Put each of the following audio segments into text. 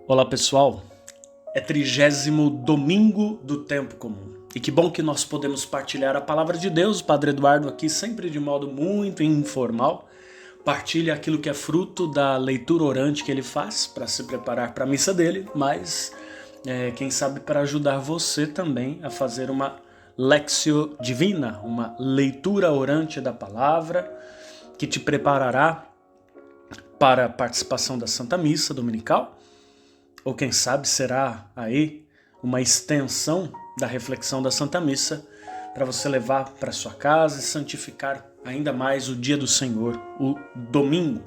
Olá pessoal, é 30º domingo do tempo comum. E que bom que nós podemos partilhar a palavra de Deus. O Padre Eduardo aqui, sempre de modo muito informal, partilha aquilo que é fruto da leitura orante que ele faz para se preparar para a missa dele, mas quem sabe para ajudar você também a fazer uma Lectio Divina, uma leitura orante da palavra que te preparará para a participação da Santa Missa Dominical. Ou quem sabe será aí uma extensão da reflexão da Santa Missa para você levar para sua casa e santificar ainda mais o dia do Senhor, o domingo.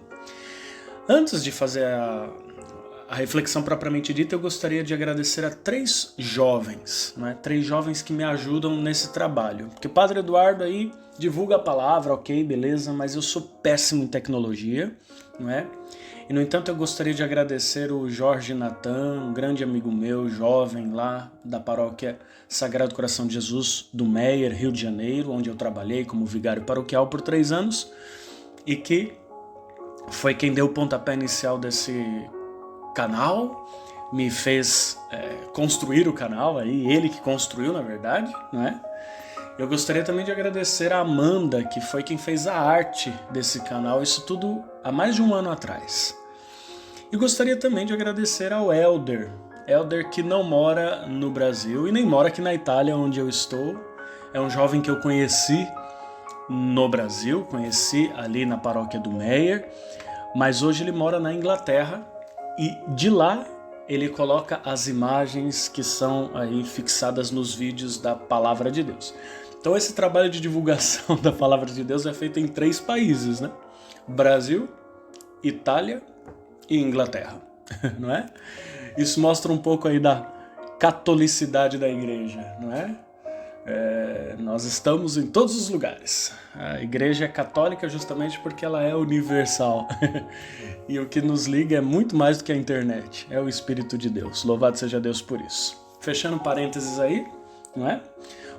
Antes de fazer a reflexão propriamente dita, eu gostaria de agradecer a 3 jovens, né? 3 jovens que me ajudam nesse trabalho. Porque o Padre Eduardo aí divulga a palavra, ok, beleza, mas eu sou péssimo em tecnologia, não é? E, no entanto, eu gostaria de agradecer o Jorge Natan, um grande amigo meu, jovem lá da paróquia Sagrado Coração de Jesus do Meier, Rio de Janeiro, onde eu trabalhei como vigário paroquial por 3 anos e que foi quem deu o pontapé inicial desse canal, me fez construir o canal, aí ele que construiu, na verdade, não é? Eu gostaria também de agradecer a Amanda, que foi quem fez a arte desse canal, isso tudo há mais de um ano atrás. E gostaria também de agradecer ao Elder que não mora no Brasil e nem mora aqui na Itália, onde eu estou. É um jovem que eu conheci no Brasil, conheci ali na paróquia do Meier, mas hoje ele mora na Inglaterra e de lá ele coloca as imagens que são aí fixadas nos vídeos da Palavra de Deus. Então esse trabalho de divulgação da Palavra de Deus é feito em 3 países, né? Brasil, Itália e Inglaterra, não é? Isso mostra um pouco aí da catolicidade da igreja, não é? Nós estamos em todos os lugares. A igreja é católica justamente porque ela é universal. E o que nos liga é muito mais do que a internet, é o Espírito de Deus. Louvado seja Deus por isso. Fechando parênteses aí, não é?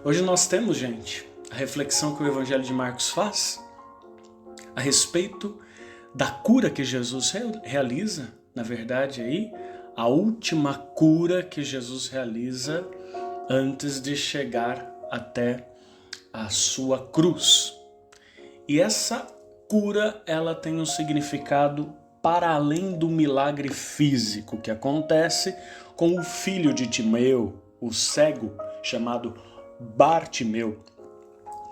Hoje nós temos, gente, a reflexão que o Evangelho de Marcos faz a respeito da cura que Jesus realiza, na verdade aí, a última cura que Jesus realiza antes de chegar até a sua cruz. E essa cura, ela tem um significado para além do milagre físico que acontece com o filho de Timeu, o cego chamado Bartimeu,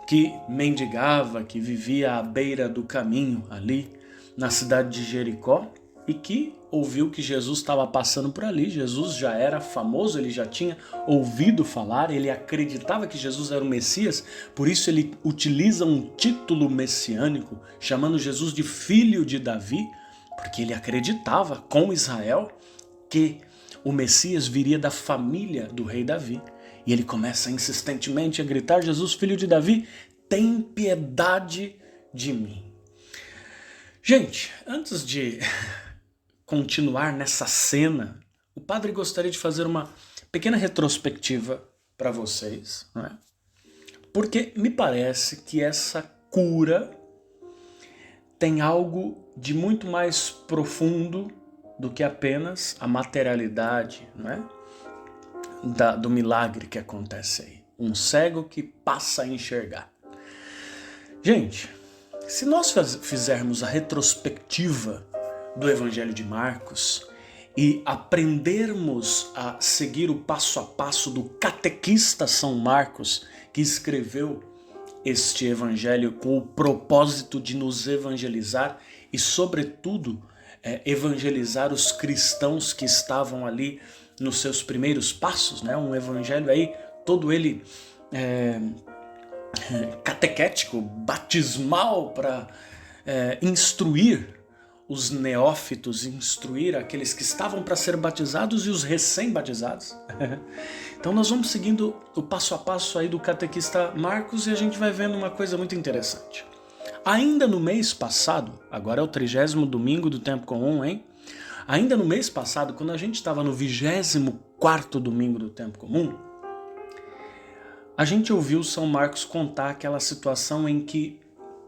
que mendigava, que vivia à beira do caminho ali na cidade de Jericó e que ouviu que Jesus estava passando por ali. Jesus já era famoso, ele já tinha ouvido falar, ele acreditava que Jesus era o Messias, por isso ele utiliza um título messiânico, chamando Jesus de filho de Davi, porque ele acreditava, com Israel, que o Messias viria da família do rei Davi. E ele começa insistentemente a gritar: Jesus, filho de Davi, tem piedade de mim. Gente, antes de continuar nessa cena, o padre gostaria de fazer uma pequena retrospectiva para vocês, não é? Porque me parece que essa cura tem algo de muito mais profundo do que apenas a materialidade, não é? Do milagre que acontece aí. Um cego que passa a enxergar. Gente, se nós fizermos a retrospectiva do Evangelho de Marcos e aprendermos a seguir o passo a passo do catequista São Marcos, que escreveu este evangelho com o propósito de nos evangelizar e, sobretudo, evangelizar os cristãos que estavam ali nos seus primeiros passos, né? Um evangelho aí, todo ele catequético, batismal, para instruir os neófitos, instruir aqueles que estavam para ser batizados e os recém-batizados. Então nós vamos seguindo o passo a passo aí do catequista Marcos e a gente vai vendo uma coisa muito interessante. Ainda no mês passado, agora é o 30º domingo do tempo comum, hein? Ainda no mês passado, quando a gente estava no 24º domingo do tempo comum, a gente ouviu São Marcos contar aquela situação em que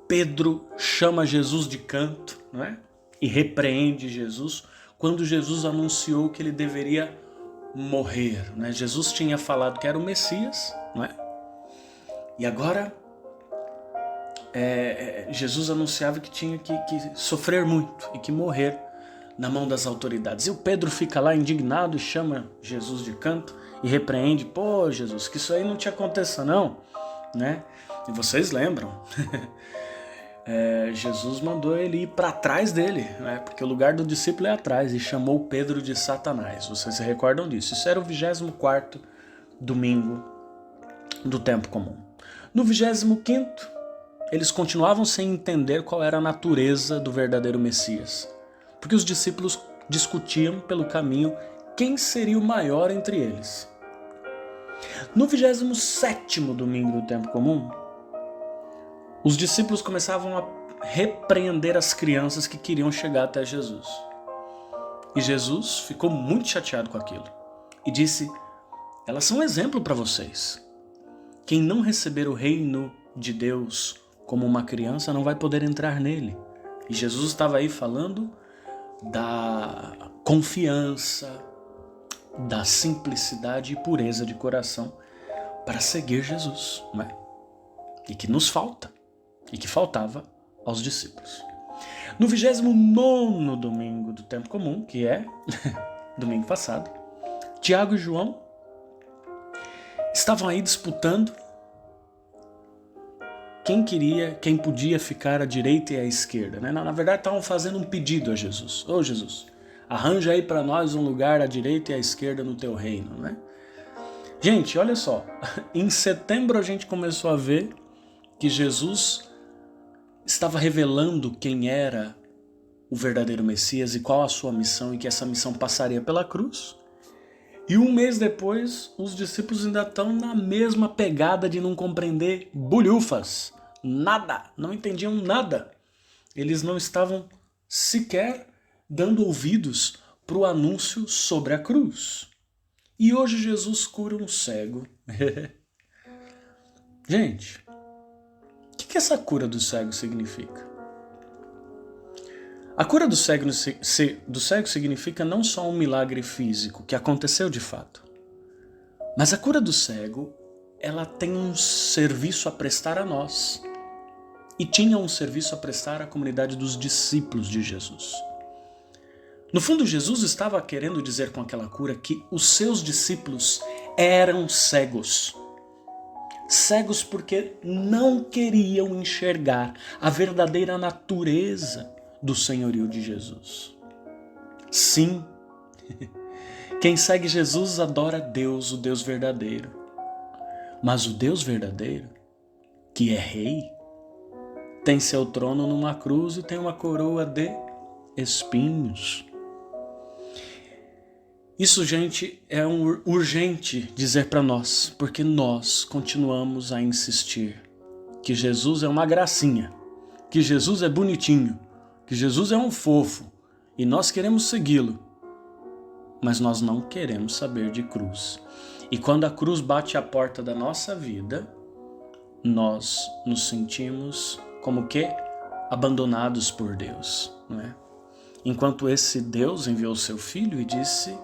Pedro chama Jesus de canto, não é? E repreende Jesus quando Jesus anunciou que ele deveria morrer, né? Jesus tinha falado que era o Messias, não é? E agora Jesus anunciava que tinha que sofrer muito e que morrer na mão das autoridades. E o Pedro fica lá indignado e chama Jesus de canto e repreende: pô, Jesus, que isso aí não te aconteça não, né? E vocês lembram, Jesus mandou ele ir para trás dele, né? Porque o lugar do discípulo é atrás, e chamou Pedro de Satanás. Vocês se recordam disso? Isso era o 24º domingo do tempo comum. No 25º, eles continuavam sem entender qual era a natureza do verdadeiro Messias, porque os discípulos discutiam pelo caminho quem seria o maior entre eles. No 27º domingo do tempo comum, os discípulos começavam a repreender as crianças que queriam chegar até Jesus. E Jesus ficou muito chateado com aquilo e disse: elas são um exemplo para vocês. Quem não receber o reino de Deus como uma criança não vai poder entrar nele. E Jesus estava aí falando da confiança, da simplicidade e pureza de coração para seguir Jesus, não é? E que nos falta, e que faltava aos discípulos. No 29º domingo do tempo comum, que é domingo passado, Tiago e João estavam aí disputando quem podia ficar à direita e à esquerda, né? Na verdade, estavam fazendo um pedido a Jesus. Ô Jesus, arranja aí para nós um lugar à direita e à esquerda no teu reino, né? Gente, olha só, em setembro a gente começou a ver que Jesus estava revelando quem era o verdadeiro Messias e qual a sua missão, e que essa missão passaria pela cruz. E um mês depois, os discípulos ainda estão na mesma pegada de não compreender bulhufas. Nada, não entendiam nada. Eles não estavam sequer dando ouvidos para o anúncio sobre a cruz. E hoje Jesus cura um cego. Gente, o que essa cura do cego significa? A cura do cego significa não só um milagre físico, que aconteceu de fato, mas a cura do cego, ela tem um serviço a prestar a nós, e tinha um serviço a prestar à comunidade dos discípulos de Jesus. No fundo, Jesus estava querendo dizer com aquela cura que os seus discípulos eram cegos. Cegos porque não queriam enxergar a verdadeira natureza do senhorio de Jesus. Sim, quem segue Jesus adora Deus, o Deus verdadeiro. Mas o Deus verdadeiro, que é rei, tem seu trono numa cruz e tem uma coroa de espinhos. Isso, gente, é urgente dizer para nós, porque nós continuamos a insistir que Jesus é uma gracinha, que Jesus é bonitinho, que Jesus é um fofo, e nós queremos segui-lo, mas nós não queremos saber de cruz. E quando a cruz bate à porta da nossa vida, nós nos sentimos como que abandonados por Deus, não é? Enquanto esse Deus enviou seu filho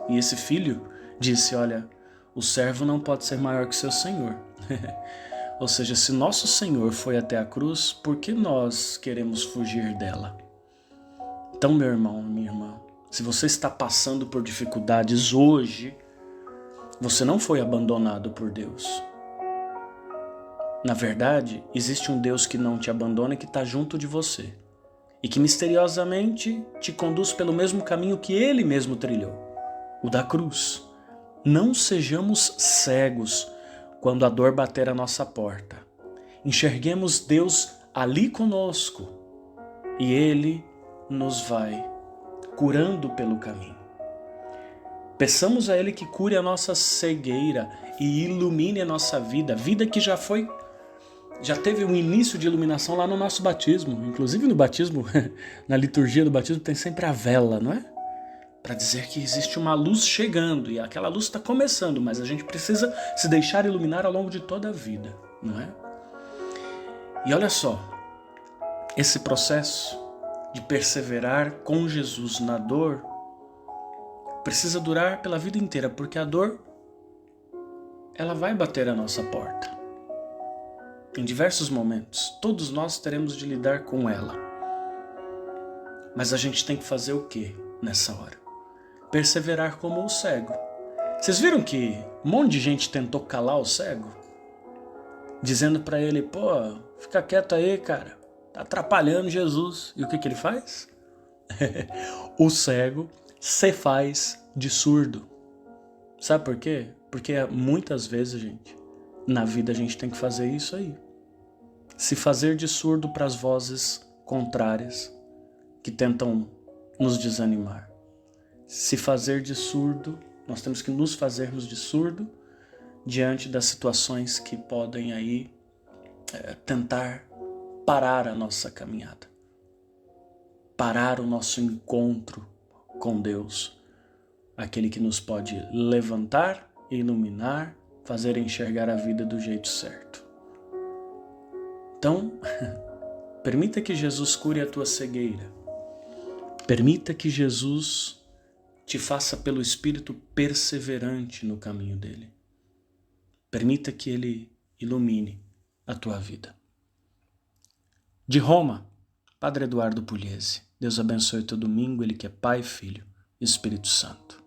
e esse filho disse: olha, o servo não pode ser maior que seu senhor. Ou seja, se nosso Senhor foi até a cruz, por que nós queremos fugir dela? Então, meu irmão, minha irmã, se você está passando por dificuldades hoje, você não foi abandonado por Deus. Na verdade, existe um Deus que não te abandona e que está junto de você, e que misteriosamente te conduz pelo mesmo caminho que Ele mesmo trilhou, o da cruz. Não sejamos cegos quando a dor bater à nossa porta. Enxerguemos Deus ali conosco, e Ele nos vai curando pelo caminho. Peçamos a Ele que cure a nossa cegueira e ilumine a nossa vida, vida que já teve um início de iluminação lá no nosso batismo. Inclusive no batismo, na liturgia do batismo, tem sempre a vela, não é? Para dizer que existe uma luz chegando, e aquela luz está começando, mas a gente precisa se deixar iluminar ao longo de toda a vida, não é? E olha só, esse processo de perseverar com Jesus na dor precisa durar pela vida inteira, porque a dor, ela vai bater a nossa porta. Em diversos momentos, todos nós teremos de lidar com ela. Mas a gente tem que fazer o quê nessa hora? Perseverar como o cego. Vocês viram que um monte de gente tentou calar o cego? Dizendo para ele, pô, fica quieto aí, cara, tá atrapalhando Jesus. E o que ele faz? O cego se faz de surdo. Sabe por quê? Porque muitas vezes, gente, na vida a gente tem que fazer isso aí. Se fazer de surdo para as vozes contrárias que tentam nos desanimar. Se fazer de surdo, nós temos que nos fazermos de surdo diante das situações que podem aí tentar parar a nossa caminhada, parar o nosso encontro com Deus, aquele que nos pode levantar, iluminar, fazer enxergar a vida do jeito certo. Então, permita que Jesus cure a tua cegueira. Permita que Jesus te faça pelo Espírito perseverante no caminho dele. Permita que ele ilumine a tua vida. De Roma, Padre Eduardo Pugliese. Deus abençoe o teu domingo, ele que é Pai, Filho e Espírito Santo.